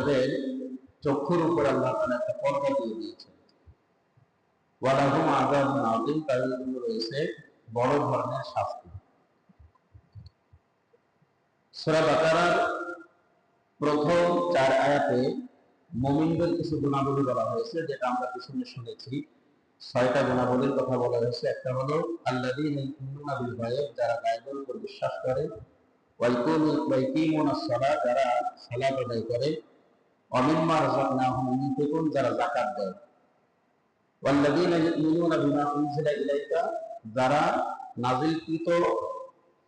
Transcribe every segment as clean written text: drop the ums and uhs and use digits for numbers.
যাদের চক্ষুর উপর আল্লাহ তাআলা একটা পর্দা দিয়ে দিয়েছেন, ওয়ালাহুম আযাবুন আযীম, তাদের জন্য রয়েছে বড় ধরনের শাস্তি। সূরা বাকারার প্রথম 4 আয়াতে মুমিনদের কিছু গুণাবলী বলা হয়েছে, যেটা আমরা পিছনে শুনেছি। 6টা গুণাবলীর কথা বলা হয়েছে। একটা হলো আল্লাযীনা ইউমিনুনা বিল গায়ব, যারা গায়বের উপর বিশ্বাস করে, ওয়া ইয়াকিমুনাস সালাত, যারা সালাত আদায় করে, ওয়া মিম্মা রাযাকনাহুম ইউনফিকুন, যারা যাকাত দেয়, ওয়াল্লাযীনা ইউমিনুনা বিমা উনজিলা ইলাইকা, যারা নাযিলকৃত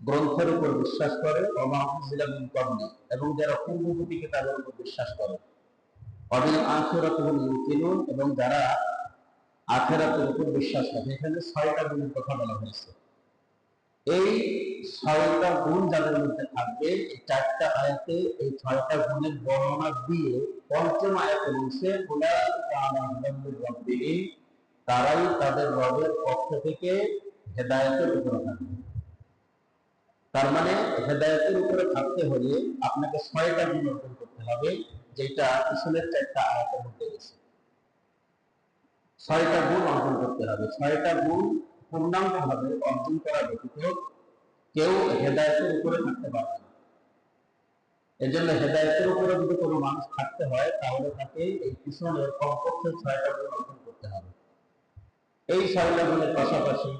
গ্রন্থের উপর বিশ্বাস করে, ওয়া মা উনজিলা মিন ক্বাবলি, এবং যারা পূর্ববর্তী কিতাবের উপর বিশ্বাস করে, ওয়া বিল আখিরাতি হুম ইউকিনুন, এবং যারা আখিরাতের উপর বিশ্বাস রাখে। এখানে 6টা গুণের কথা বলা হয়েছে। এই 6টা গুণ যাদের মধ্যে থাকবে, এই 4টা আয়াতে এই 6টা গুণের বর্ণনা দিয়ে পঞ্চম আয়াতে বলছে উলাইকা আলা হুদাম মির রাব্বিহিম, তারাই তাদের রবের পক্ষ থেকে হেদায়েতের উপরে থাকবে। তার মানে হেদায়েতের উপরে থাকতে হলে আপনাকে 6টা গুণ অর্জন করতে হবে, যেটা পিছনের 4টা আয়াতের মধ্যে আছে। 6টা গুণ অর্জন করতে হবে। 6টা গুণ পূর্ণাঙ্গভাবে অর্জন করা ব্যতীত কেউ হেদায়েতের উপরে থাকতে পারবে না। এজন্য হেদায়েতের উপরে যদি কোনো মানুষ থাকতে হয়, তাহলে তাকে এই পিছনের কমপক্ষে 6টা গুণ অর্জন করতে হবে। এই 6টা গুণের পাশাপাশি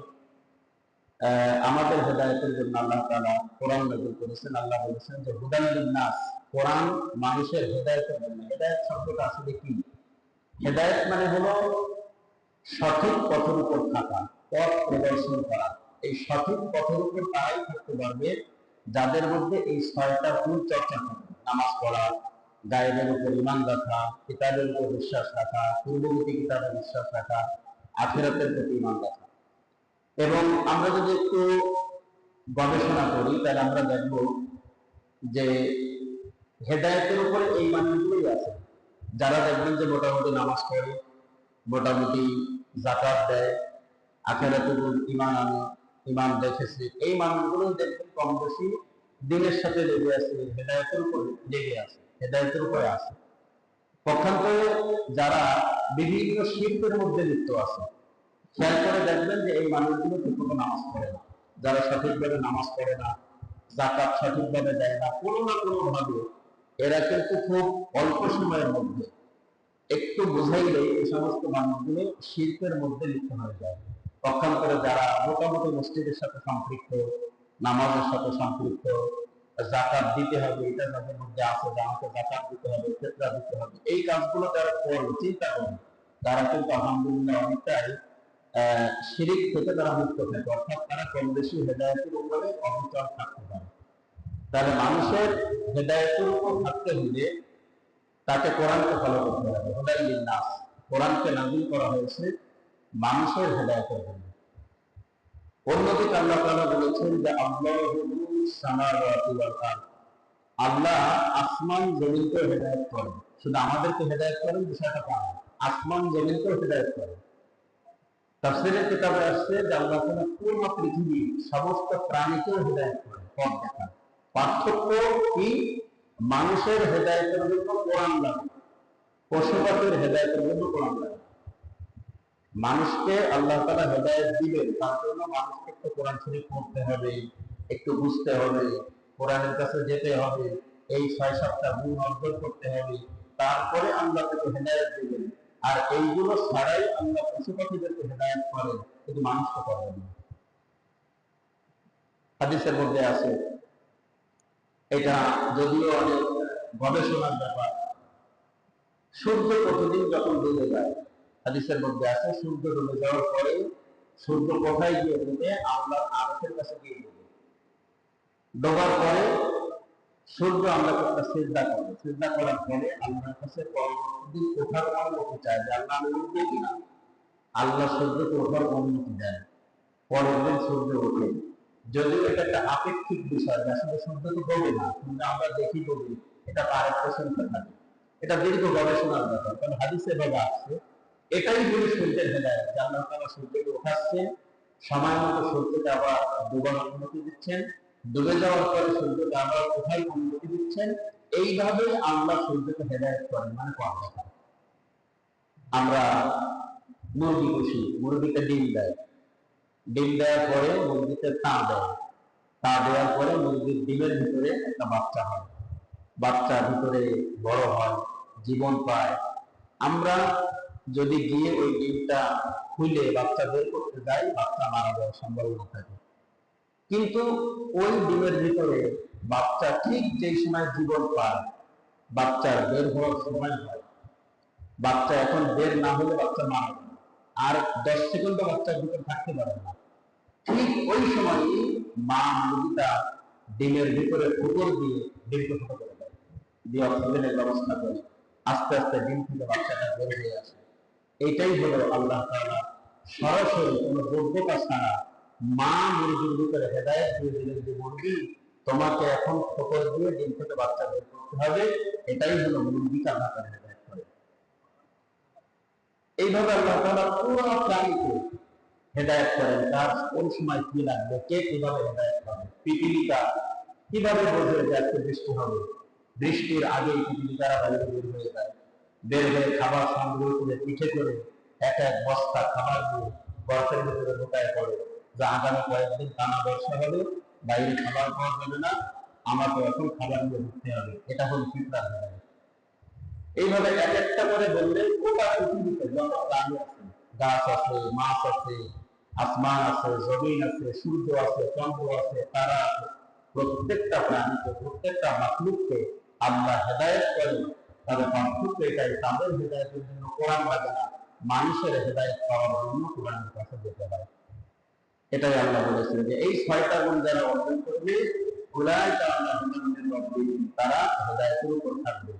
আমাদের হেদায়েতের জন্য আল্লাহ তাআলা কোরআন নাযিল করেছেন। আল্লাহ বলেছেন যে হুদাল লিন-নাস, কোরআন মানুষের হেদায়েতের জন্য। হেদায়েত শব্দটা আসলে কি? হেদায়েত মানে হলো সঠিক পথের উপর থাকা, পথ প্রদর্শন করা। এই সঠিক পথের উপর তারাই থাকতে পারবে যাদের মধ্যে এই 6টা গুণ চর্চা থাকবে। নামাজ পড়া, গায়েবের উপর ঈমান রাখা, কিতাবের উপর বিশ্বাস রাখা, পূর্ববর্তী কিতাবে বিশ্বাস রাখা, আখিরাতের প্রতি ঈমান রাখা। এবং আমরা যদি একটু গবেষণা করি, তাহলে আমরা দেখব যে হেদায়েতের উপরে এই মানগুলোই আছে। যারা দেখবেন যে মোটামুটি নামাজ পড়ে, মোটামুটি যাকাত দেয়, আখিরাতের উপর ঈমান আনে, ঈমান দেখেছে, এই মানুষগুলোই দেখবেন কম বেশি দিনের সাথে লেগে আছে, হেদায়েতের উপর লেগে আছে, হেদায়েতের উপরে আছে। পক্ষান্তরে যারা বিভিন্ন শিরকের মধ্যে লিপ্ত আছে, খেয়াল করে দেখবেন যে এই মানুষগুলো ঠিকমতো নামাজ পড়ে না। যারা সঠিকভাবে নামাজ পড়ে না, যাকাত সঠিকভাবে দেয় না, কোনো না কোনো ভাবে এরা কিন্তু খুব অল্প সময়ের মধ্যে একটু বুঝাইলে এই সমস্ত মানুষগুলো শিরকের মধ্যে লিপ্ত হয়ে যায়। পক্ষান্তরে যারা মোটামুটি মসজিদের সাথে সম্পৃক্ত, নামাজের সাথে সম্পৃক্ত, যাকাত দিতে হবে, এটা যাদের মধ্যে আছে, যে আমাকে যাকাত দিতে হবে, ফিতরা দিতে হবে, এই কাজগুলো যারা করে চিন্তা করে, তারা কিন্তু আলহামদুলিল্লাহ অনেকটাই শিরিক থেকে তারা মুক্ত থাকে। অর্থাৎ তারা কম বেশি হেদায়েতের উপরে অবিচল থাকতে পারে। তাহলে মানুষের হেদায়েতের উপর থাকতে হলে তাকে কোরআনকে ফলো করতে হবে। হুদাল লিন-নাস, কোরআনকে নাযিল করা হয়েছে মানুষের হেদায়েতের জন্য। অন্যদিকে আল্লাহ তাআলা বলেছেন যে আল্লাহু নূরুস সামাওয়াতি ওয়াল আরদ, আল্লাহ আসমান জমিনকে হেদায়েত করেন। শুধু আমাদেরকে হেদায়েত করেন বিষয়টা তা না, আসমান জমিনকে হেদায়েত করেন। তাফসীরের কিতাবে আসছে যে আল্লাহ তাআলা পুরো পৃথিবী সমস্ত প্রাণীকে হেদায়েত করেন, পথ দেখান। পার্থক্য কি? মানুষের হেদায়েতের জন্য কোরআন লাগে, পশু পাখির হেদায়েতের জন্য কোরআন লাগে। মানুষকে আল্লাহ তাআলা হেদায়েত দিবেন, তার জন্য মানুষকে একটু কোরআন শরীফ পড়তে হবে, একটু বুঝতে হবে, কোরআনের কাছে যেতে হবে, এই 6-7টা গুণ অর্জন করতে হবে, তারপরে আল্লাহ তাকে হেদায়েত দিবেন। আর এইগুলো ছাড়াই আল্লাহ পশু পাখিদেরকে হেদায়েত করেন, কিন্তু মানুষকে করেন না। হাদিসের মধ্যে আছে, এটা যদিও অনেক গবেষণার ব্যাপার, সূর্য প্রতিদিন যখন ডুবে যায়, হাদিসের মধ্যে আছে সূর্য ডুবে যাওয়ার পরে সূর্য কোথায় গিয়ে ডুবে? আল্লাহর আরশের কাছে গিয়ে ডুবে। ডোবার পরে সূর্য আল্লাহকে একটা সিজদা করে, সিজদা করার পরে আল্লাহর কাছে পরবর্তী ওঠার অনুমতি চায় যে আল্লাহ আমি উঠবে কিনা। আল্লাহ সূর্যকে ওঠার অনুমতি দেন, পরের দিন সূর্য ওঠে। যদিও এটা একটা আপেক্ষিক বিষয়, আসলে সূর্য তো ডোবে না, কিন্তু আমরা দেখি ডুবে, এটা তার পেছনে থাকে। এটা দীর্ঘ গবেষণার ব্যাপার, কারণ হাদিসে ভাবে আসছে এটাই হলো সূর্যের হেদায়েত, যে আল্লাহ তাআলা সূর্যকে উঠাচ্ছেন, সময় মতো সূর্যকে আবার ডুবার অনুমতি দিচ্ছেন, ডুবে যাওয়ার পরে সূর্যকে আবার ওঠার অনুমতি দিচ্ছেন, এইভাবে আল্লাহ সূর্যকে হেদায়েত করেন, মানে কথা। আমরা মুরগি পুষি, মুরগিতে ডিম দেয়, ডিম দেওয়ার পরে মুরগিতে তা দেয়, তা দেওয়ার পরে মুরগির ডিমের ভিতরে একটা বাচ্চা হয়, বাচ্চার ভিতরে বড় হয়, জীবন পায়। আমরা যদি গিয়ে ওই ডিমটা খুলে বাচ্চা বের করতে যাই, বাচ্চা মারা যাওয়ার সম্ভাবনা থাকে। কিন্তু ওই ডিমের ভিতরে বাচ্চা ঠিক যেই সময় জীবন পায়, বাচ্চার বের হওয়ার সময় হয়, বাচ্চা এখন বের না হলে বাচ্চা মারা যাবে, আর 10 সেকেন্ডও বাচ্চার ভিতরে থাকতে পারে না। ঠিক ওই সময়ই মা মুরগিটা ডিমের ভিতরে উপর দিয়ে ডিমকে ছোট করে দেয়, দিয়ে অক্সিজেনের ব্যবস্থা করে আস্তে আস্তে ডিম থেকে বাচ্চাটা বের হয়ে আসে। এটাই হলো আল্লাহ তাআলা সরাসরি কোনো যোগ্যতা ছাড়া মা মুরগির ভিতরে হেদায়েত দিয়ে দিলেন যে মুরগি তোমাকে এখন ঠোকর দিয়ে ডিম থেকে বাচ্চা বের করতে হবে। এটাই হলো মুরগিকে আল্লাহ তাআলা হেদায়েত করে। এইভাবে আল্লাহ তাআলা পুরো প্রাণীকে হেদায়েত করেন। তার কোন সময় কি লাগবে, কে কিভাবে হেদায়েত করে, পৃথিবীটা কিভাবে বোঝে যে আজকে বৃষ্টি হবে, বৃষ্টির আগেই পৃথিবী তারা বাইরে বের হয়ে যায়, বের হয়ে খাবার সংগ্রহ করে পিঠে করে এক এক বস্তা খাবার দিয়ে বরফের ভিতরে ঢোকায় পড়ে, যে আগামী কয়েকদিন টানা বর্ষা হবে, বাইরে খাবার পাওয়া যাবে না, আমাকে এখন খাবার নিয়ে ঢুকতে হবে। এটা হল ফিতরাত হেদায়েত। এইভাবে এক একটা করে বললে গোটা পৃথিবীতে যত প্রাণী আছে, গাছ আছে, মাছ আছে, আসমান আছে, জমিন আছে, সূর্য আছে, চন্দ্র আছে, তারা আছে, প্রত্যেকটা প্রাণীকে, প্রত্যেকটা মাখলুককে আল্লাহ হেদায়েত করেন। তাদের পার্থক্য এটাই, তাদের হেদায়েতের জন্য কোরআন লাগে না, মানুষের হেদায়েত পাওয়ার জন্য কোরআনের কাছে যেতে হয়। এটাই আল্লাহ বলেছেন যে এই 6টা গুণ যারা অর্জন করবে, উলাইকা আলা হুদাম মির রাব্বিহিম, তারা হেদায়েতের উপর থাকবে।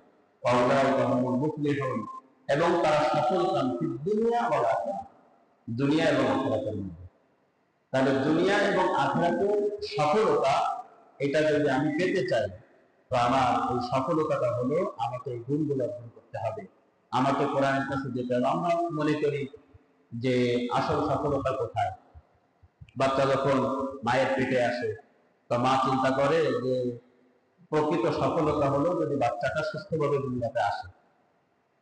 ওয়াউলাইকা হুমুল মুফলিহুন, এবং তারা সফল কাম ফিদ দুনিয়া ওয়াল আখিরাহ, দুনিয়া এবং আখিরাতের মধ্যে। তাহলে দুনিয়া এবং আখিরাতের সফলতা, এটা যদি আমি পেতে চাই, তো আমার এই সফলতাটা হলো আমাকে এই গুণগুলো অর্জন করতে হবে, আমাকে কোরআনের কাছে যেতে হবে। আমরা মনে করি যে আসল সফলতা কোথায়? বাচ্চা যখন মায়ের পেটে আসে, তো মা চিন্তা করে যে প্রকৃত সফলতা হলো যদি বাচ্চাটা সুস্থভাবে দুনিয়াতে আসে।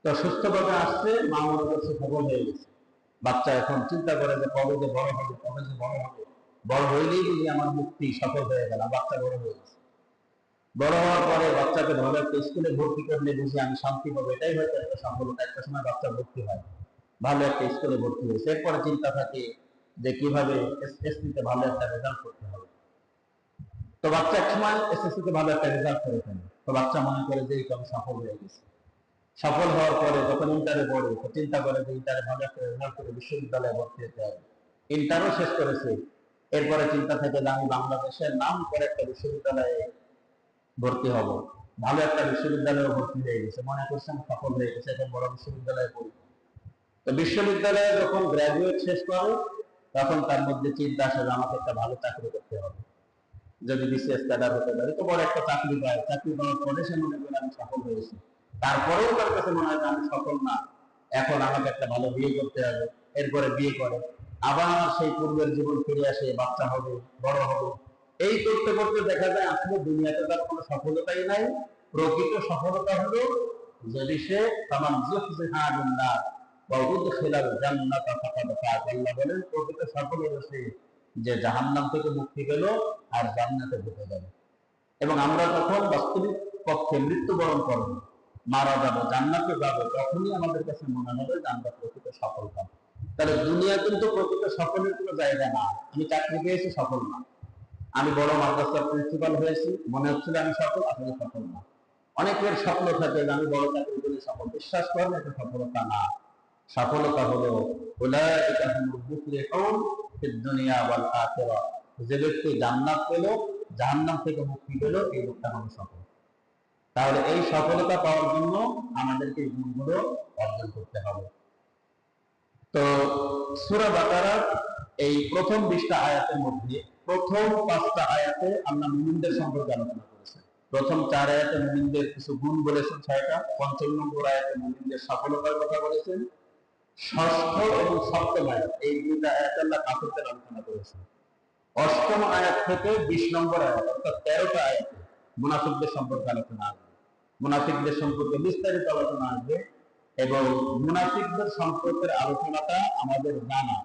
তো সুস্থভাবে আসছে, মা মনে করছে সফল হয়ে গেছে। বাচ্চা এখন চিন্তা করে যে কবে যে বড় হবে, কবে যে বড় হবে, বড় হইলেই বুঝি আমার মুক্তি, সফল হয়ে গেল। বাচ্চা বড় হয়ে গেছে, বড় হওয়ার পরে বাচ্চাকে ভালো একটা স্কুলে ভর্তি করলে বুঝি আমি শান্তি পাবো, এটাই হয়তো একটা সফলতা। একটা সময় বাচ্চা ভর্তি হয়, ভালো একটা স্কুলে ভর্তি হয়েছে, এরপরে চিন্তা থাকে যে কিভাবে এসএসসিতে ভালো একটা রেজাল্ট করতে হবে। তো বাচ্চা এক সময় এসএসসিতে ভালো একটা রেজাল্ট করে ফেলে, তো বাচ্চা মনে করে যে এই আমি সফল হয়ে গেছে। সফল হওয়ার পরে যখন ইন্টারে পড়ে, তো চিন্তা করে যে ইন্টারে ভালো একটা রেজাল্ট করে বিশ্ববিদ্যালয়ে ভর্তি হতে হবে। ইন্টারও শেষ করেছে, এরপরে চিন্তা থাকে যে আমি বাংলাদেশের নাম করে একটা বিশ্ববিদ্যালয়ে ভর্তি হব। ভালো একটা বিশ্ববিদ্যালয়ে ভর্তি হয়ে গেছে, মনে করছেন সফল হয়ে গেছে, এখন বড় বিশ্ববিদ্যালয়ে পড়ি। তো বিশ্ববিদ্যালয়ে যখন গ্রাজুয়েট শেষ করে, তখন তার মধ্যে চিন্তা আসে যে আমাকে একটা ভালো চাকরি করতে হবে, যদি বিসিএস ক্যাডার হতে পারে তো বড় একটা চাকরি পায়। চাকরি পাওয়ার পরে সে মনে করে আমি সফল হয়েছি। তারপরেও তার কাছে মনে হয় যে আমি সফল না, এখন আমাকে একটা ভালো বিয়ে করতে হবে। এরপরে বিয়ে করে, আবার সেই পূর্বের জীবন ফিরে আসে, বাচ্চা হবে, বড় হবে। এই করতে করতে দেখা যায় আসলে দুনিয়াতে তার কোনো সফলতাই নাই। প্রকৃত সফলতা হলো যদি সে তামাম যুহজিহা আনিন নার ওয়া উদখিলাল জান্নাতা ফাকাদ ফাজ। আল্লাহ বলেন প্রকৃত সফল হলো সে যে জাহান্নাম থেকে মুক্তি পেল আর জান্নাতে ঢুকে গেল। এবং আমরা যখন বাস্তবিক পক্ষে মৃত্যুবরণ করব, মারা যাবো, জান্নাতে যাবো, তখনই আমাদের কাছে মনে হবে যে আমরা প্রকৃত সফলতা। তাহলে দুনিয়া কিন্তু প্রকৃত সফলের কোনো জায়গা না। আমি চাকরি পেয়েছি, সফল না। আমি বড় মাদ্রাসার প্রিন্সিপাল হয়েছি, মনে হচ্ছিল আমি সফল, আসলে সফল না। অনেকের স্বপ্ন থাকে যে আমি বড় চাকরি করে সফল। বিশ্বাস করেন এটা সফলতা না। সফলতা হলো উলাইকা হুমুল মুফলিহুন ফিদ দুনিয়া ওয়াল আখিরাহ, যে ব্যক্তি জান্নাত পেল, জাহান্নাম থেকে মুক্তি পেল, এই লোকটা হলো সফল। তাহলে এই সফলতা পাওয়ার জন্য আমাদেরকে এই গুণগুলো অর্জন করতে হবে। তো সূরা বাকারার এই প্রথম 20টা আয়াতের মধ্যে প্রথম 5টা আয়াতে আল্লাহ মুমিনদের সম্পর্কে আলোচনা করেছেন। প্রথম 4 আয়াতে মুমিনদের কিছু গুণ বলেছেন 6টা, পঞ্চম নম্বর আয়াতে মুমিনদের সফলতার কথা বলেছেন, ষষ্ঠ এবং সপ্তম আয়াত, এই 2টা আয়াতে আল্লাহ কাফিরদের আলোচনা করেছেন। অষ্টম আয়াত থেকে 20 নম্বর আয়াত, অর্থাৎ 13টা আয়াতে মুনাফিকদের সম্পর্কে আলোচনা আছে। মুনাফিকদের সম্পর্কে বিস্তারিত আলোচনা আসবে এবং মুনাফিকদের সম্পর্কের আলোচনাটা আমাদের জানা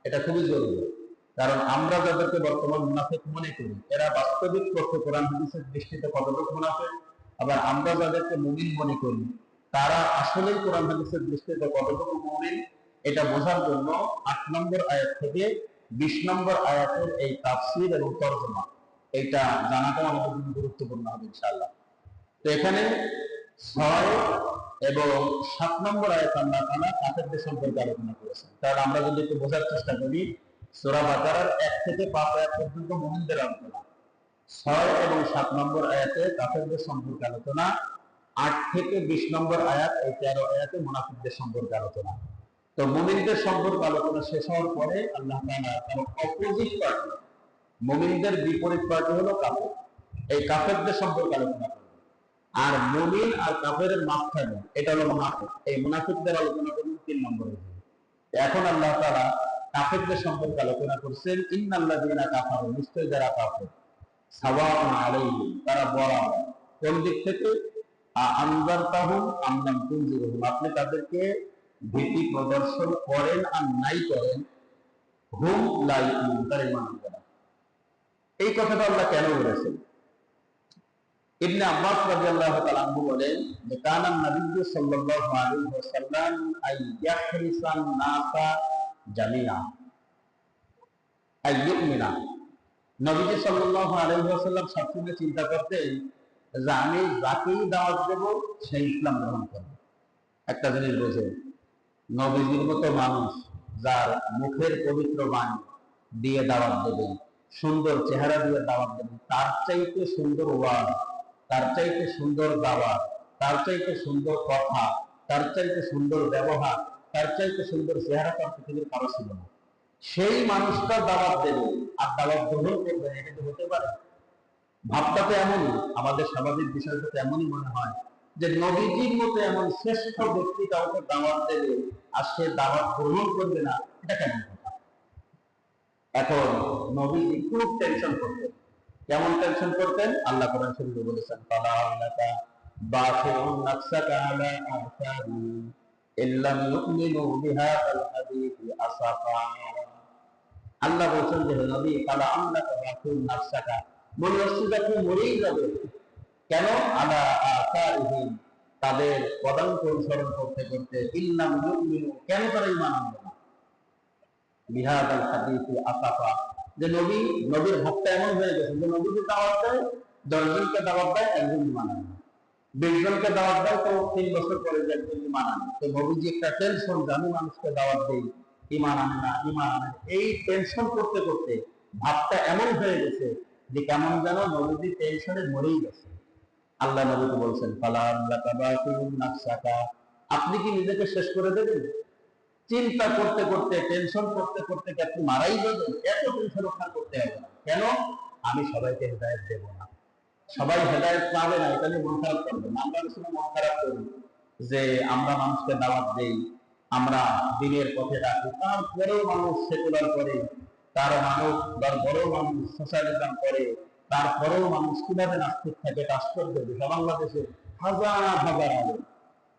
এটা খুবই জরুরি। কারণ আমরা যাদেরকে বর্তমান মুনাফিক মনে করি এরা বাস্তবিক পক্ষে কোরআন হাদিসের দৃষ্টিতে কতটুকু মুনাফিক, আবার আমরা যাদেরকে মুমিন মনে করি তারা আসলেই কোরআন হাদিসের দৃষ্টিতে কতটুকু মুমিন, এটা বোঝার জন্য ৮ নম্বর আয়াত থেকে ২০ নম্বর আয়াতের এই তাফসীর এবং তরজমা এটা জানাটা আমাদের জন্য গুরুত্বপূর্ণ হবে ইনশাআল্লাহ। তো এখানে ৬ এবং ৭ নম্বর আয়াত আল্লাহ তাআলা কাফেরদের সম্পর্কে আলোচনা করেছেন। কারণ আমরা যদি একটু বোঝার চেষ্টা করি, সূরা বাকারার ১ থেকে ৫ আয়াত পর্যন্ত মুমিনদের আলোচনা, ৬ এবং ৭ নম্বর আয়াতে কাফেরদের সম্পর্কে আলোচনা, ৮ থেকে ২০ নম্বর আয়াত এই ১৩ আয়াতে মুনাফিকদের সম্পর্কে আলোচনা। তো মুমিনদের সম্পর্কে আলোচনা শেষ হওয়ার পরে আল্লাহ তাআলা তার অপোজিট পার্টি, মুমিনদের বিপরীত পার্টি হলো কাফের, এই কাফেরদের সম্পর্কে আলোচনা করবে। আর মুমিন আর কাফেরের মাঝখানে এটা হলো মুনাফিক, এই মুনাফিকদের আলোচনা করবেন ৩ নম্বরে। এখন আল্লাহ তাআলা কাফেরদের সম্পর্কে আলোচনা করছেন, ইন্নাল্লাযীনা কাফারু, নিশ্চয়ই যারা কাফের, সাওয়াউন আলাইহিম, তারা বরাবর। কোন দিক থেকে? আনজারতাহুম আম লাম তুনজিরহুম, আপনি তাদেরকে ভীতি প্রদর্শন করেন আর নাই করেন, হুম লা ইউমিনুন, তারা ঈমান আনবে না। এই কথাটা আল্লাহ কেন বলেছেন? ইবনে আব্বাস রাদিয়াল্লাহু তাআলা আনহু বলেন যে কানা নবী সাল্লাল্লাহু আলাইহি ওয়াসাল্লাম আইয়াহরিসান নাসা জামিআ আইয়ুমিনা, নবী সাল্লাল্লাহু আলাইহি ওয়াসাল্লাম সবসময় চিন্তা করতেন যে আমি যাকেই দাওয়াত দেব সে ইসলাম গ্রহণ করবে। একটা জিনিস বোঝেন, নবীজির মতো মানুষ যার মুখের পবিত্র বাণী দিয়ে দাওয়াত দেবেন, সুন্দর চেহারা দিয়ে দাওয়াত দেবেন, তার চাইতে সুন্দর ওয়াজ, তার চাইতে সুন্দর দাওয়াত, তার চাইতে সুন্দর কথা, তার চাইতে সুন্দর ব্যবহার, তার চাইতে সুন্দর চেহারা তার পৃথিবীর কারো ছিল না। সেই মানুষটা দাওয়াত দেবে আর দাওয়াত গ্রহণ করবে, এটা কি হতে পারে? ভাবটা তো এমনই, আমাদের স্বাভাবিক বিষয়টা তো এমনই মনে হয় যে নবীজির মতো এমন শ্রেষ্ঠ ব্যক্তি কাউকে দাওয়াত দেবে আর সে দাওয়াত গ্রহণ করবে না, এটা কেমন কথা? এখন নবীজি খুব টেনশন করতেন। কেমন টেনশন করতেন? আল্লাহ কোরআন শরীফে বলেছেন, ফালা আল্লাকা বাখিউন নাফসাকা আলা আসারি ইল্লাম ইউমিনু বিহাদাল হাদীসি আসাফা। আল্লাহ বলেছেন যে নবী, ফালা আল্লাকা বাখিউন নাফসাকা, মনে হচ্ছে যে আপনি মরেই যাবে। কেন? আলা আসারিহিম, তাদের পদাঙ্ক অনুসরণ করতে করতে, ইল্লাম ইউমিনু, কেন তারা ঈমান আনবে না, বিহাদাল হাদীসি আসাফা, যে নবীর ভক্ত এমন হয়ে গেছে যে নবীকে দাওয়াত দেয়, ১০ জনকে দাওয়াত দেয়, একজন ঈমান আনে, ২০ জনকে দাওয়াত দেয়, তো ৩ বছর পরে যে একজন ঈমান আনে। তো নবীজি একটা টেনশন, যে আমি মানুষকে দাওয়াত দেই, ঈমান আনে না, ঈমান আনে, এই টেনশন করতে করতে ভাবটা এমন হয়ে গেছে যে কেমন যেন নবীজি টেনশনে মরেই গেছে। আল্লাহ নবীকে বলছেন, ফালা আল্লাকা বাখিউন নাফসাকা, আপনি কি নিজেকে শেষ করে দেবেন? চিন্তা করতে করতে, টেনশন করতে করতে কি আপনি মারাই যাবেন? এত টেনশন আপনার করতে হবে না। কেন? আমি সবাইকে হেদায়েত দেব না, সবাই হেদায়েত পাবে না, এটা নিয়ে মন খারাপ করবেন না। আমরা আসলে মন খারাপ করি যে আমরা মানুষকে দাওয়াত দেই, আমরা দিনের পথে রাখি, তারপরেও মানুষ সেকুলার করে, তারপরেও মানুষ সোশ্যালিজম করে, তারপরেও মানুষ কিভাবে নাস্তিক থাকে, আশ্চর্য বিষয়। বাংলাদেশে হাজার হাজার আলেম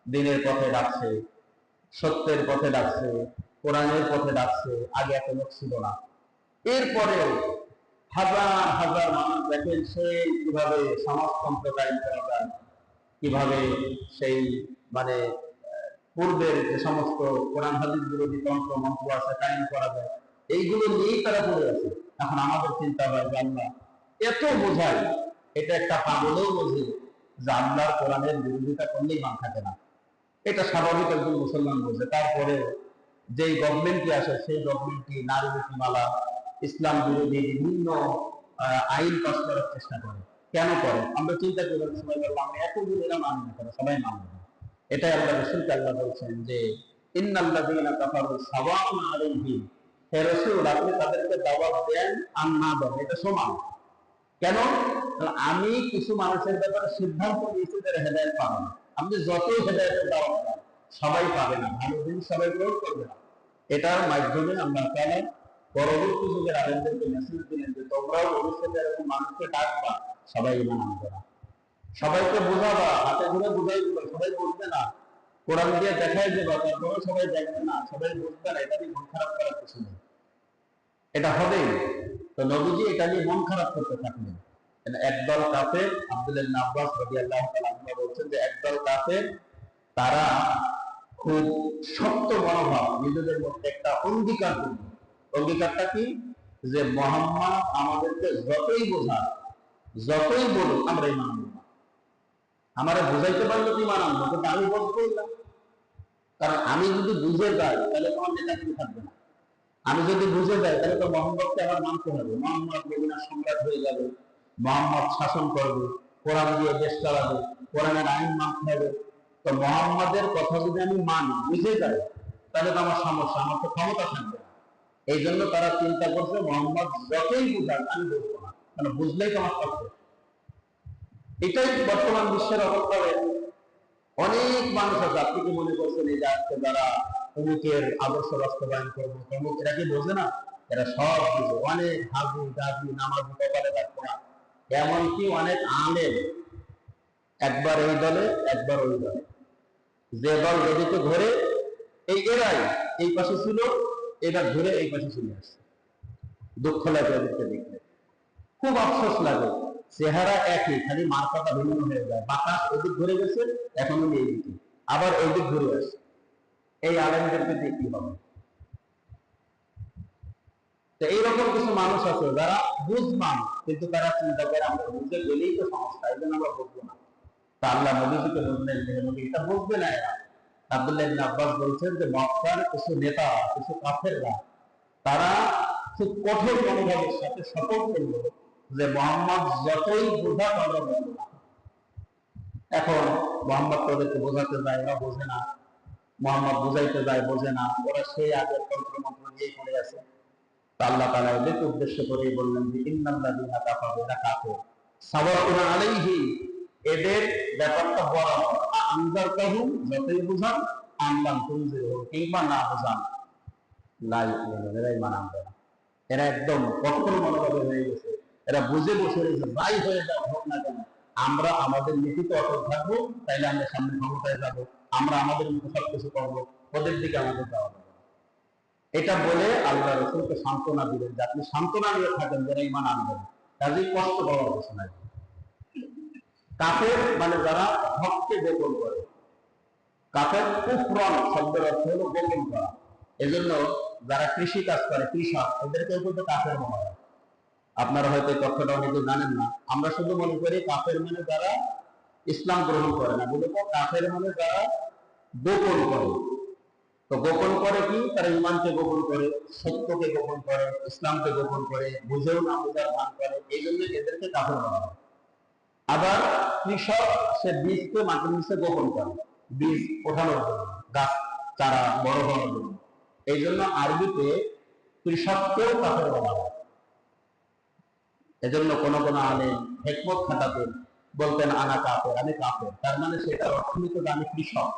দিনের পথে ডাকছে, সত্যের পথে ডাকছে, কোরআনের পথে ডাকছে, আগে এত লোক ছিল না। এরপরেও হাজার হাজার মানুষ দেখেন সেই কিভাবে সমাজতন্ত্র কায়েম করা যায়, কিভাবে সেই মানে পূর্বের যে সমস্ত কোরআন হাদিস বিরোধী তন্ত্র মন্ত্র আছে কায়েম করা যায়, এইগুলো নিয়েই তারা পড়ে আছে। এখন আমাদের চিন্তা হয় যে আল্লাহ এত বোঝায়, এটা একটা পাগলেও বোঝে যে আল্লাহর কোরআনের বিরোধিতা করলেই মান থাকে না, এটা স্বাভাবিক একজন মুসলমান বোঝে। তারপরে যেই গভর্নমেন্টটি আসে সেই গভর্নমেন্টটি নারী নীতিমালা, ইসলাম বিরোধী বিভিন্ন আইন পাস করার চেষ্টা করে। কেন করে? আমরা চিন্তা করি সবাই বলবো আমরা এতদিন এরা মানি না, করে সবাই মানবে না। এটাই আল্লাহ রাসূলকে আল্লাহ বলছেন যে ইন্নাল্লাযীনা কাফারু সাওয়াউন আলাইহিম, হে রাসূল আপনি তাদেরকে দাওয়াত দেন আর না দেন, এটা সমান। কেন? আমি কিছু মানুষের ব্যাপারে সিদ্ধান্ত নিয়েছি যারা হেদায়েত পাবে না। আপনি যতই হেদায়েতের দাওয়াত দেন সবাই পাবে না, ভালো জিনিস সবাই গ্রহণ করবে না। এটার মাধ্যমে আমরা তাহলে পরবর্তী যুগের আলেমদেরকে মেসেজ দিলেন যে তোমরাও ভবিষ্যতে এরকম মানুষকে ডাকবা, সবাই ঈমান আনবে না। সবাইকে বোঝাবা, হাতে ধরে বোঝাই দিবা, সবাই বুঝবে না। কোরআন দিয়ে দেখাই দেবা, তারপরে সবাই দেখবে না, সবাই বুঝবে না, এটা নিয়ে মন খারাপ করার কিছু নেই, এটা হবেই। তো নবীজি এটা নিয়ে মন খারাপ করতে থাকলেন। একদল কাফের, আব্দুল্লাহ ইবনে আব্বাস রাদিয়াল্লাহু তাআলা আনহু বলছেন যে একদল কাফের, তারা খুব শক্ত মনোভাব নিজেদের মধ্যে একটা অঙ্গীকার করল। অঙ্গীকারটা কি? যে মুহাম্মদ আমাদেরকে যতই বোঝা, যতই বলুক আমরা ইমান আনবো না। আমারে বুঝাইতে পারলে তো ইমান আনবো, কিন্তু আমি বুঝবই না। কারণ আমি যদি বুঝে যাই তাহলে তোমার নেতা কিছু থাকবে না। আমি যদি বুঝে যাই তাহলে তো মোহাম্মদকে আমার মানতে হবে। মোহাম্মদ মদিনার সম্রাট হয়ে যাবে, মোহাম্মদ শাসন করবে, কোরআন দিয়ে দেশ চালাবে, কোরআনের আইন মানতে হবে। তো মোহাম্মদের কথা যদি আমি মানি, বুঝে যাই, তাহলে তো আমার সমস্যা, আমার তো ক্ষমতা থাকবে না। এই জন্য তারা চিন্তা করছে মোহাম্মদ যতই বুঝাক আমি বুঝবো না, মানে বুঝলেই তো আমার কষ্ট। এটাই বর্তমান বিশ্বের অবস্থা হয়েছে। অনেক মানুষ আছে, আপনি কি মনে করছেন এই যে আজকে যারা অমুকের আদর্শ বাস্তবায়ন করবো তমুক, এরা কি বোঝে না? এরা সব বুঝে। অনেক হাজি গাজি নামাজি কপালে রাখবো না, এমনকি অনেক আলেম একবার এই দলে একবার ওই দলে, যে দল যেদিকে ঘুরে এই এরাই এই পাশে ছিল, এবার ঘুরে এই পাশে চলে আসছে। দুঃখ লাগে ওদেরকে দেখলে, খুব আফসোস লাগে। চেহারা একই, খালি মার্কাটা ভিন্ন হয়ে যায়। বাতাস ওদিক ঘুরে গেছে, এখন উনি এইদিকে, আবার ওইদিক ঘুরে আসে। এই আলেমদেরকে দিয়ে কি হবে? তো এইরকম কিছু মানুষ আছে যারা বুঝমান, কিন্তু তারা চিন্তা করে আমরা বুঝে গেলেই তো সমস্যা, এই জন্য আমরা বুঝবো না। তা আল্লাহ নবীজিকে বললেন যে নবী এটা বুঝবে না এরা। আব্দুল্লাহ ইবনে আব্বাস বলছেন যে মক্কার কিছু নেতা, কিছু কাফেররা, তারা খুব কঠোর মনোভাবের সাথে শপথ করল যে মোহাম্মদ যতই বোঝাক আমরা বুঝবো না। এখন মোহাম্মদ তাদেরকে বোঝাতে যায়, ওরা বোঝে না। মোহাম্মদ বুঝাইতে যায়, বোঝে না। ওরা সেই আগের তন্ত্র মন্ত্র নিয়েই পড়ে আছে। আল্লাহ তাআলা এদেরকে উদ্দেশ্য করেই বললেন যে ইন্নাল্লাযীনা কাফারু, এরা কাফের, সাওয়াউন আলাইহিম, এদের ব্যাপারটা বরাবর, আনজারতাহুম, যতই বুঝান, আনলাম তুনজিরহুম, কিংবা না বুঝান, লা ইউমিনুন, এরা ঈমান আনবে না। এরা একদম কঠোর মনোভাবের হয়ে গেছে। এরা বুঝে বসে রয়েছে, যাই হয়ে যাক হোক না কেন, আমরা আমাদের নীতিতে অটল থাকবো, তাইলে আমরা সামনে ক্ষমতায় যাবো, আমরা আমাদের মতো সবকিছু করবো, ওদের দিকে আমাদের যাওয়া যাবে। এটা বলে আল্লাহ রাসূলকে সান্ত্বনা দিলেন যে আপনি সান্ত্বনা নিয়ে থাকেন যারা ঈমান আনবেন, কাজেই কষ্ট পাওয়ার কিছু নাই। কাফের মানে যারা হককে গোপন করে। কাফের কুফরন শব্দের অর্থ হলো গোপন করা। এজন্য যারা কৃষি কাজ করে, কৃষক, এদেরকে কিন্তু কাফের বলা হয়। আপনারা হয়তো এই তথ্যটা অনেকে জানেন না। আমরা শুধু মনে করি কাফের মানে যারা ইসলাম গ্রহণ করে না, মূলত কাফের মানে যারা গোপন করে। তো গোপন করে কি? তারা ইমানকে গোপন করে, সত্যকে গোপন করে, ইসলামকে গোপন করে, বুঝেও না বুঝার ভান করে, এই জন্য এদেরকে কাফের বলা হয়। আবার কৃষক, সে বীজকে মাটির নিচে গোপন করে, বীজ ওঠানোর জন্য, গাছ চারা বড় হওয়ার জন্য। এই জন্য আরবিতে কৃষককেও কাফের বলা হয়। এজন্য কোন কোন আলেম হিকমত খাটাতেন, বলতেন আনা কাফের, আমি কাফের, তার মানে সেটা অর্থ নিত যে আমি কৃষক।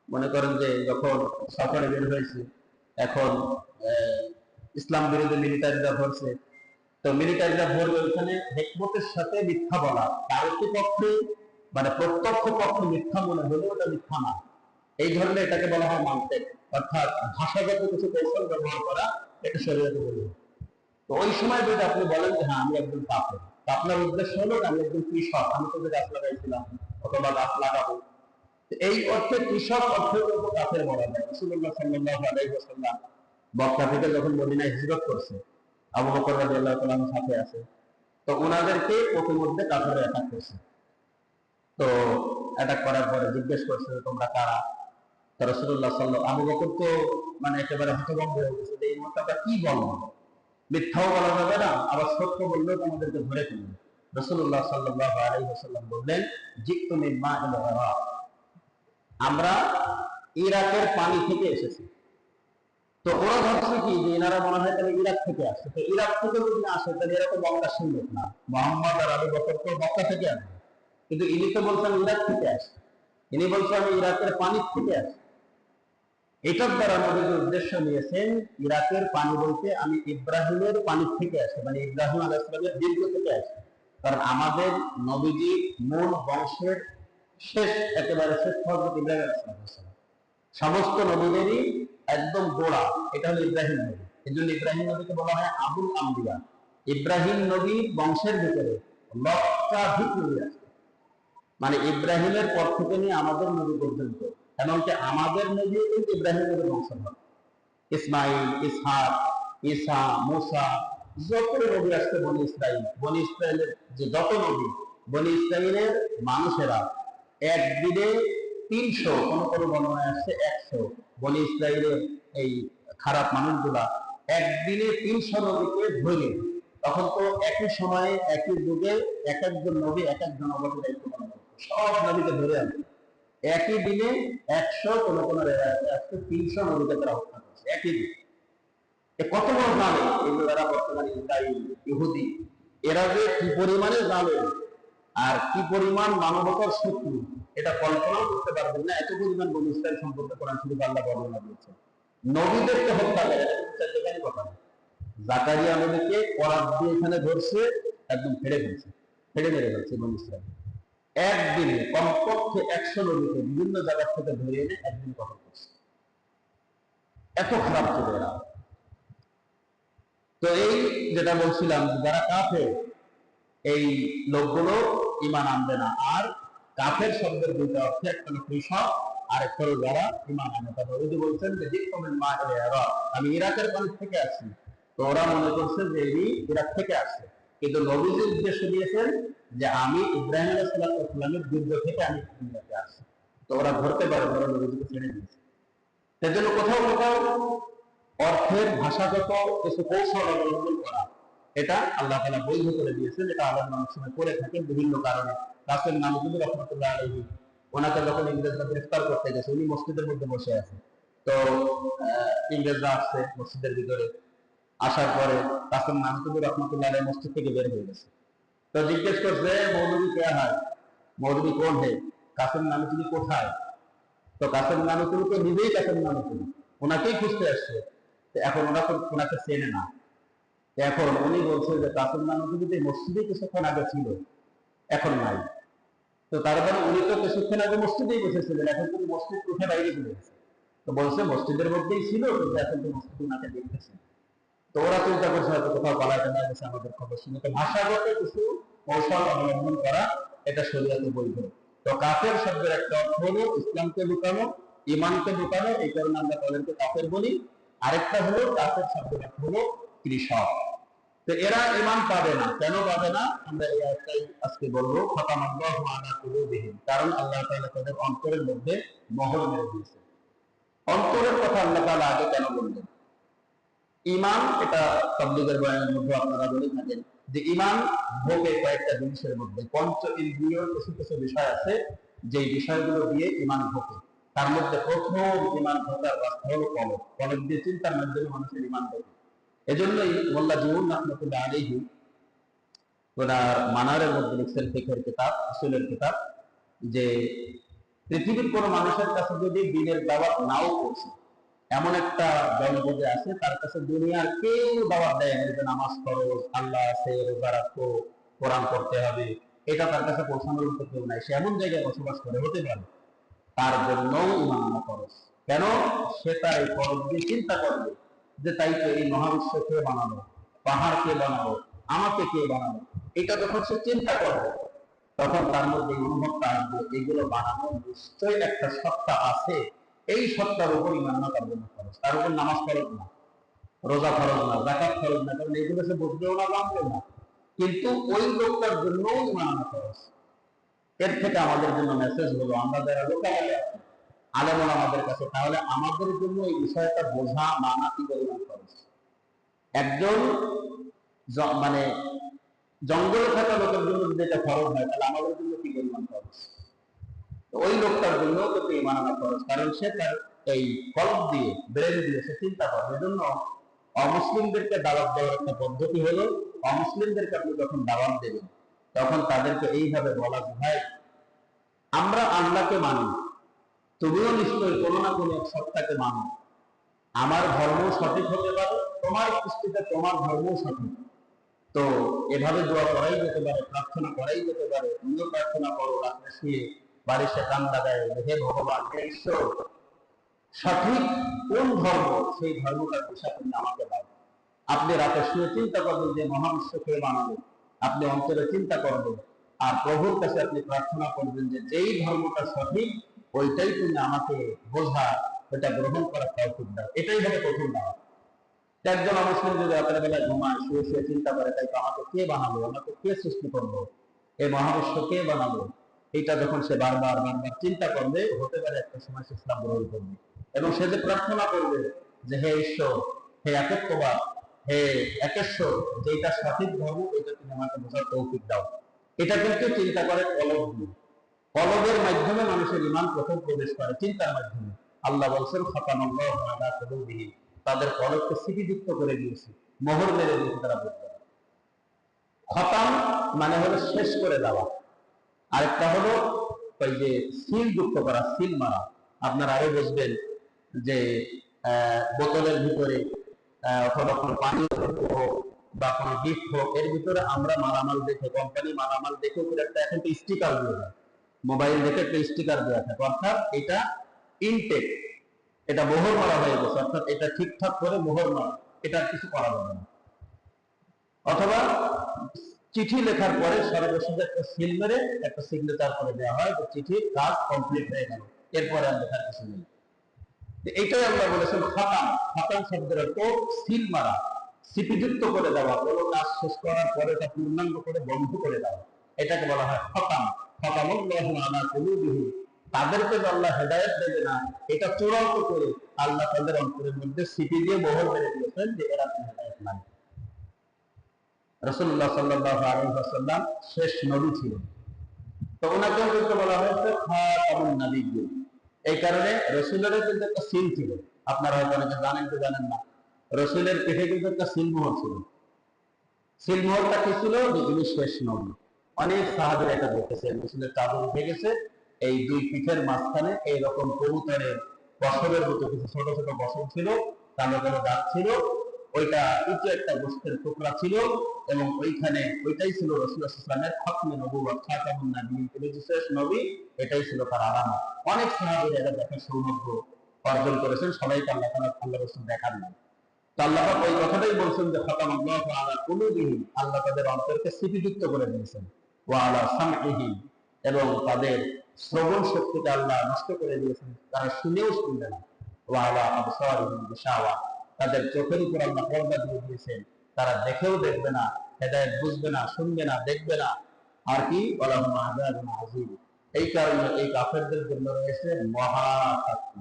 মনে করেন যে যখন সফরে বের হয়েছে, এখন ইসলাম বিরোধী মিলিটারিরা ধরছে, তো মিলিটারিরা ধরবে, ওইখানে হিকমতের সাথে মিথ্যা বলা, কারোর পক্ষে মানে প্রত্যক্ষ পক্ষে মিথ্যা মনে হলে ওটা মিথ্যা না, এই ধরনের এটাকে বলা হয় মানতেক, অর্থাৎ ভাষাগত কিছু কৌশল ব্যবহার করা, এটা শরীয়তে বলে। তো ওই সময় যদি আপনি বলেন যে হ্যাঁ আমি একজন কাফের, আপনার উদ্দেশ্য হলো আমি একজন কৃষক, আমি তো গাছ লাগাইছিলাম অথবা গাছ লাগাবো, এই অর্থে কৃষক অর্থে কিন্তু কাফের বলা যায়। রাসূলুল্লাহ সাল্লাল্লাহু আলাইহি ওয়াসাল্লাম মক্কা থেকে যখন মদিনায় হিজরত করছে, আবু বকর রাদিয়াল্লাহু তাআলা সাথে আছে, তো ওনাদেরকে প্রতিমধ্যে কাফেররা অ্যাটাক করছে। তো অ্যাটাক করার পরে জিজ্ঞেস করছে তোমরা কারা? তো রাসূলুল্লাহ সাল্লাল্লাহু, আবু বকর তো মানে একেবারে হতভম্ব হয়ে গেছে যে এই মুহূর্তে কি বলবো, মিথ্যাও বলা যাবে না, আবার সত্য বললেও তোমাদেরকে ধরে ফেলবে। রাসূলুল্লাহ সাল্লাল্লাহু আলাইহি ওয়াসাল্লাম বললেন, জিতু মিন মা'ইল ইরাক, আমরা ইরাকের পানি থেকে এসেছি। তো ওরা ভাবছে কি যে এনারা মনে হয় তাহলে ইরাক থেকে আসছে। তো ইরাক থেকে যদি আসে তাহলে এরা তো মক্কার লোক না, মুহাম্মদ আর আবু বকর তো মক্কা থেকে আসে, কিন্তু ইনি তো বলছেন ইরাক থেকে আসে। ইনি বলছেন আমি ইরাকের পানি থেকে আসি। এটার দ্বারা নবীজি উদ্দেশ্য নিয়েছেন ইরাকের পানি বলতে আমি ইব্রাহিমের পানি থেকে আসি, মানে ইব্রাহিম আলাইহিস সালামের দীর্ঘ থেকে আসি। কারণ আমাদের নবীজি মূল বংশের শেষ, একেবারে শেষ হযরত ইব্রাহিম আলাইহিস সালাম। সমস্ত নবীদেরই একদম গোড়া এটা হলো ইব্রাহিম নবী। এই জন্য ইব্রাহিম নবীকে বলা হয় আবুল আম্বিয়া। ইব্রাহিম নবী বংশের ভিতরে লক্ষাধিক নবী আছে, মানে ইব্রাহিমের পর থেকে নিয়ে আমাদের নবী পর্যন্ত, এমনকি আমাদের নবী কিন্তু ইব্রাহিম নবীর বংশধর। ইসমাইল, ইসহাক, ঈসা, মুসা, যত নবী আসছে বনি ইসরাইলের যে যত নবী, বনি ইসরাইলের মানুষেরা একদিনে 300, কোন কোন বর্ণনায় আসছে 100, বনি ইসরাইলের এই খারাপ মানুষগুলা একদিনে 300 নবীকে ধরে, তখন তো একই সময়ে একই যুগে এক একজন নবী এক একজন নবীর দায়িত্ব পালন করতো, সব নবীকে ধরে আনতো একই দিনে 100, কোন কোন আজকে 300 নবীকে তারা হত্যা করছে একই দিনে। কত বড় জানে এগুলো যারা বর্তমানে ইসরাইল ইহুদি, এরা যে কি পরিমাণে জানে আর কি পরিমাণ মানবতার শত্রু, এটা কল্পনাও করতে পারবেন না। এত পরিমাণ বনি ইসরাইল সম্পর্কে কোরআন শরীফে আল্লাহ বর্ণনা দিয়েছেন। নবীদেরকে হত্যা করে, এটা কথা না। জাকারিয়া নবীকে করাত দিয়ে এখানে ধরছে, একদম ফেড়ে ফেলছে, ফেড়ে মেরে ফেলছে বনি ইসরাইল। একদিনে কমপক্ষে 100 নবীকে বিভিন্ন জায়গা থেকে ধরে এনে একদিন কতল করছে। এত খারাপ ছিল এরা। তো এই যেটা বলছিলাম, যারা কাফের এই লোকগুলো ঈমান আনবে না। আর কাফের শব্দের দুইটা অর্থ, একটা হলো কৃষক আর একটা হলো যারা ঈমান আনে। তারপর ওই যে বলছেন যে আমি ইরাকের মানুষ থেকে আসছি, তো ওরা মনে করছে যে ইরাক থেকে আসছে, কিন্তু নবীজি উদ্দেশ্য দিয়েছেন যে আমি ইব্রাহিম আলাইহিস সালামের যুদ্ধ থেকে আমি ইরাকে আসছি। তো ওরা ধরতে পারে, ওরা নবীজিকে ছেড়ে দিয়েছে। সেজন্য কোথাও কোথাও অর্থের ভাষাগত কিছু কৌশল অবলম্বন করা, এটা আল্লাহ তাআলা বৈধ করে দিয়েছেন। এটা আলেমরা অনেক সময় করে থাকেন বিভিন্ন কারণে। কাসেম নানুতুবি রাহমাতুল্লাহ আলাইহি, ওনাকে যখন ইংরেজরা গ্রেফতার করতে গেছে, উনি মসজিদের মধ্যে বসে আছেন, তো ইংরেজরা আসছে মসজিদের ভিতরে, আসার পরে কাসেম নানুতুবি রাহমাতুল্লাহ আলাইহি মসজিদ থেকে বের হয়ে গেছে। তো জিজ্ঞেস করছে, মৌলভী কে হয়, মৌলভী কোন হে, কাসেম নানুতুবি কোথায়? তো কাসেম নানুতুবি তো নিজেই কাসেম নানুতুবি, ওনাকেই খুঁজতে আসছে। এখন ওরা তো ওনাকে চেনে না। এখন উনি বলছে যে কাসেম নানুতুবি মসজিদে কিছুক্ষণ আগে ছিল, এখন নাই। তো তারপরে উনি তো কিছুক্ষণ আগে মসজিদেই বসেছিলেন, এখন কিন্তু মসজিদ উঠে বাইরে চলে গেছে। তো বলছে মসজিদের মধ্যেই ছিল, কিন্তু এখন তো মসজিদ ওনাকে দেখতেছে। তো ওরা চিন্তা করছে হয়তো কোথাও পালাতে না গেছে, আমাদের খবর শুনে। তো ভাষাগত কিছু কৌশল অবলম্বন করা, এটা শরীয়তে বৈধ। তো কাফের শব্দের একটা অর্থ হলো ইসলামকে লুকানো, ঈমানকে লুকানো, এই কারণে আমরা তাদেরকে কাফের বলি। আরেকটা হলো কাফের শব্দের অর্থ হলো কৃষক। তো এরা ঈমান পাবে না, কেন পাবে না আমরা এই আয়াতটাই আজকে বলবো। খাতামাল্লাহু আলা কুলুবিহিম, কারণ আল্লাহ তাআলা তাদের অন্তরের মধ্যে মোহর মেরে দিয়েছে। অন্তরের কথা আল্লাহ তাআলা আগে কেন বললেন? ঈমান, এটা তাবলীগের বয়ানের মধ্যে আপনারা বলে থাকেন যে ঈমান ভোগে কয়েকটা জিনিসের মধ্যে। পঞ্চ ইন্দ্রিয়র কিছু কিছু বিষয় আছে, যে বিষয়গুলো দিয়ে ঈমান ভোগে। তার মধ্যে প্রথম ঈমান ভোগার রাস্তা হলো কলব। কলব দিয়ে চিন্তার মাধ্যমে মানুষের ঈমান ভোগে। এজন্যই মোল্লা জহুর রাহমাতুল্লাহ আলাইহি ওনার মানারের মধ্যে লিখছেন, ফিকহের কিতাব, উসুলের কিতাব, যে পৃথিবীর কোন মানুষের কাছে যদি দ্বীনের দাওয়াত নাও পৌঁছে, এমন একটা জনপদে আছে তার কাছে দুনিয়ার কেউ দাওয়াত দেয় না যে নামাজ পড়ো, আল্লাহ আছে, রোজা রাখো, কোরআন পড়তে হবে, এটা তার কাছে পৌঁছানোর মতো কেউ নাই। সে এমন জায়গায় বসবাস করে, হতে পারে তার জন্য ঈমান আনা ফরজ। কেন? সে তার এই ফরজ দিয়ে চিন্তা করবে যে তাই তো এই মহাবিশ্ব কে বানানো, পাহাড় কে বানানো, আমাকে কে বানানো। এটা যখন সে চিন্তা করবে, তখন তার মধ্যে অনুভবটা আসবে এগুলো বানানোর নিশ্চয়ই একটা সত্তা আছে। এই সত্তার উপর ঈমান আনা তার জন্য ফরজ। তার উপর নামাজ ফরজ না, রোজা ফরজ না, যাকাত ফরজ না, কারণ এগুলো সে বুঝবেও না, জানবেও না। কিন্তু ওই লোকটার জন্য ঈমান আনা ফরজ। এর থেকে আমাদের জন্য মেসেজ হলো, আমরা যারা লোকালয়ে আছি, আলেমন আমাদের কাছে, তাহলে আমাদের জন্য এই বিষয়টা বোঝা মানা কি পরিমাণ খরচ। একজন মানে জঙ্গলে থাকা লোকের জন্য যদি এটা খরচ হয়, তাহলে আমাদের জন্য কি পরিমাণ খরচ। ওই লোকটার জন্য কিন্তু ঈমান আনা খরচ, কারণ সে তার এই কলব দিয়ে, ব্রেন দিয়ে সে চিন্তা করে। এজন্য অমুসলিমদেরকে দাওয়াত দেওয়ার একটা পদ্ধতি হলো, অমুসলিমদেরকে আপনি যখন দাওয়াত দেবেন, তখন তাদেরকে এইভাবে বলা যে, ভাই আমরা আল্লাহকে মানি, তুমিও নিশ্চয়ই কোনো না কোনো এক সত্তাকে মানো। আমার ধর্ম সঠিক হতে পারে, তোমার দৃষ্টিতে তোমার ধর্ম সঠিক, তো এভাবে দোয়া করাই যেতে পারে, প্রার্থনা করাই যেতে পারে। তুমিও প্রার্থনা করো রাত্রে শুয়ে, বাড়ির সে কান লাগায়, হে ভগবান, হে ঈশ্বর, সঠিক কোন ধর্ম, সেই ধর্মটার দিশা তুমি আমাকে দাও। আপনি রাতে শুয়ে চিন্তা করবেন যে মহাবিশ্ব কে বানালো, আপনি অন্তরে চিন্তা করবেন, আর প্রভুর কাছে আপনি প্রার্থনা করবেন যে যেই ধর্মটা সঠিক ওইটাই তুমি আমাকে বোঝা, ওইটা গ্রহণ করার তৌফিক দাও। এটাই হবে প্রথম দাওয়া। একজন অমুসলিম যদি রাতের বেলায় ঘুমায়, শুয়ে শুয়ে চিন্তা করে, তাই তো আমাকে কে বানালো, আমাকে কে সৃষ্টি করলো, এই মহাবিশ্ব কে বানালো, এটা যখন সে বারবার বারবার চিন্তা করবে, হতে পারে একটা সময় সে ইসলাম গ্রহণ করবে। এবং সে যে প্রার্থনা করবে যে হে ঈশ্বর, হে একত্ববাদ, হে একেশ্বর, যেটা সঠিক ধর্ম ওইটা তুমি আমাকে বোঝার তৌফিক দাও, এটা কিন্তু চিন্তা করে কলব দিয়ে। কলবের মাধ্যমে মানুষের ঈমান প্রথম প্রবেশ করে, চিন্তার মাধ্যমে। আল্লাহ বলছেন খাতানাল্লাহু আলা কুলুবিহিম, তাদের কলবকে স্মৃতিযুক্ত করে দিয়েছে, মোহর মেরে দিয়েছে, তারা বুঝবে। খতাম মানে হলো শেষ করে দেওয়া, আরেকটা হলো ওই যে সিল যুক্ত করা, সিল মারা। আপনারা আরো বুঝবেন যে বোতলের ভিতরে অথবা কোনো পানি হোক বা কোনো গিফট হোক, এর ভিতরে আমরা মালামাল দেখে, কোম্পানি মালামাল দেখে একটা এখন তো স্টিকার দিয়ে দেয়, মোবাইল দেখে একটা স্টিকার দেওয়া থাকে, অর্থাৎ এটা ইনটেক, এটা মোহর মারা হয়ে গেছে, অর্থাৎ এটা ঠিকঠাক করে মোহর মারা, এটা কিছু করা যাবে না। অথবা চিঠি লেখার পরে সর্বশেষ একটা সিল মেরে একটা সিগনেচার করে দেওয়া হয়, যে চিঠির কাজ কমপ্লিট হয়ে গেল, এরপরে আর লেখার কিছু নেই। এইটাই আমরা বলেছেন খাতাম। খাতাম শব্দের অর্থ সিল মারা, স্মৃতিযুক্ত করে দেওয়া, কোনো কাজ শেষ করার পরে এটা পূর্ণাঙ্গ করে বন্ধ করে দেওয়া, এটাকে বলা হয় খতাম। খতামুল্লাহু আলা কুলুবিহিম, তাদেরকে যে আল্লাহ হেদায়েত দেবে না, এটা চূড়ান্ত করে আল্লাহ তাদের অন্তরের মধ্যে স্মৃতি দিয়ে মোহর মেরে দিয়েছেন যে এরা হেদায়েত নাই। রাসূলুল্লাহ সাল্লাল্লাহু আলাইহি ওয়াসাল্লাম শেষ নবী ছিলেন, তো ওনাকেও কিন্তু বলা হয়েছে খাতামুন নবিয়্যিন। এই কারণে রসুলেরও কিন্তু একটা সিল ছিল, আপনারা হয়তো অনেকে জানেন কি জানেন না, রসুলের পিঠে কিন্তু একটা সিলমোহর ছিল। সিলমোহরটা কি ছিল, যে তিনি শেষ নবী। অনেক সাহাবীরা এটা দেখেছেন, রসুলের চাদর উঠে গেছে, এই দুই পিঠের মাঝখানে এইরকম কবুতরের বসরের মতো কিছু ছোট ছোট বসর ছিল, কালো কালো দাগ ছিল, ওইটা উঁচু একটা গোশতের টুকরা ছিল, এবং ওইখানে ওইটাই ছিল রাসূলুল্লাহ সাল্লাল্লাহু আলাইহি ওয়াসাল্লামের খাতমে নবুওয়াত, খাতামুন নবিয়্যিন, তিনি যে শেষ নবী, এটাই ছিল তার আলামত। অনেক সাহাবীরা এটা দেখার সৌভাগ্য অর্জন করেছেন, সবাইকে আল্লাহ তাআলা আল্লাহ রাসূল দেখান না। তো আল্লাহ পাক ওই কথাটাই বলছেন যে খাতামাল্লাহু আলা কুলুবিহিম, আল্লাহ তাদের অন্তরকে স্মৃতিযুক্ত করে দিয়েছেন, ওয়া আলা সামঈহিম, এবং তাদের শ্রবণ শক্তিকে আল্লাহ নষ্ট করে দিয়েছেন, তারা শুনেও শুনবে না, ওয়া আলা আবসারিহিম গিশাওয়া, তাদের চোখের উপর আল্লাহ পর্দা দিয়ে দিয়েছেন, তারা দেখেও দেখবে না, হেদায়েত বুঝবে না, শুনবে না, দেখবে না। আর কি ওয়ালাহুম আযাবুন আযীম, এই কারণে এই কাফেরদের জন্য রয়েছে মহা শাস্তি।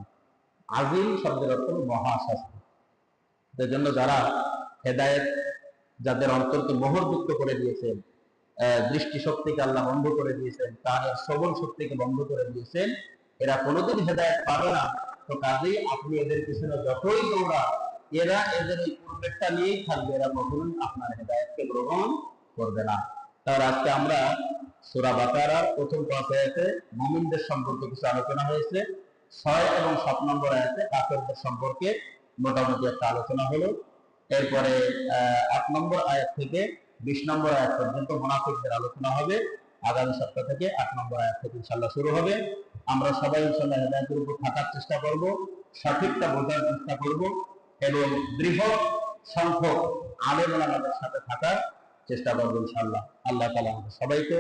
আযীম শব্দের অর্থ মহা শাস্তি। জন্য যারা হেদায়েত, যাদের অন্তরকে মোহরযুক্ত করে দিয়েছেন, দৃষ্টি শক্তিকে আল্লাহ বন্ধ করে দিয়েছেন, তাদের শ্রবণ শক্তিকে বন্ধ করে দিয়েছেন, এরা কোনোদিন হেদায়েত পাবে না। তো কাজেই আপনি এদের পিছনে যতই দৌড়া, এরা এদের এই পূর্বেরটা নিয়েই থাকবে, এরা কখনোই আপনার হেদায়েতকে গ্রহণ করবে না। তার আজকে আমরা সূরা বাকারার প্রথম ৫ আয়াতে মুমিনদের সম্পর্কে কিছু আলোচনা হয়েছে, ৬ এবং ৭ নম্বর আয়াতে কাফেরদের সম্পর্কে মোটামুটি একটা আলোচনা হলো। এরপরে ৮ নম্বর আয়াত থেকে ২০ নম্বর আয়াত পর্যন্ত মুনাফিকদের আলোচনা হবে। আগামী সপ্তাহ থেকে ৮ নম্বর আয়াত থেকে ইনশাআল্লাহ শুরু হবে। আমরা সবাই ইনশাআল্লাহ হেদায়েতের উপর থাকার চেষ্টা করব, সঠিকটা বোঝার চেষ্টা করব, এবং বৃহৎ সংখ্যক আলেম ওলামাদের সাথে থাকার চেষ্টা করব ইনশাআল্লাহ। আল্লাহ তাআলা আমাদের সবাইকে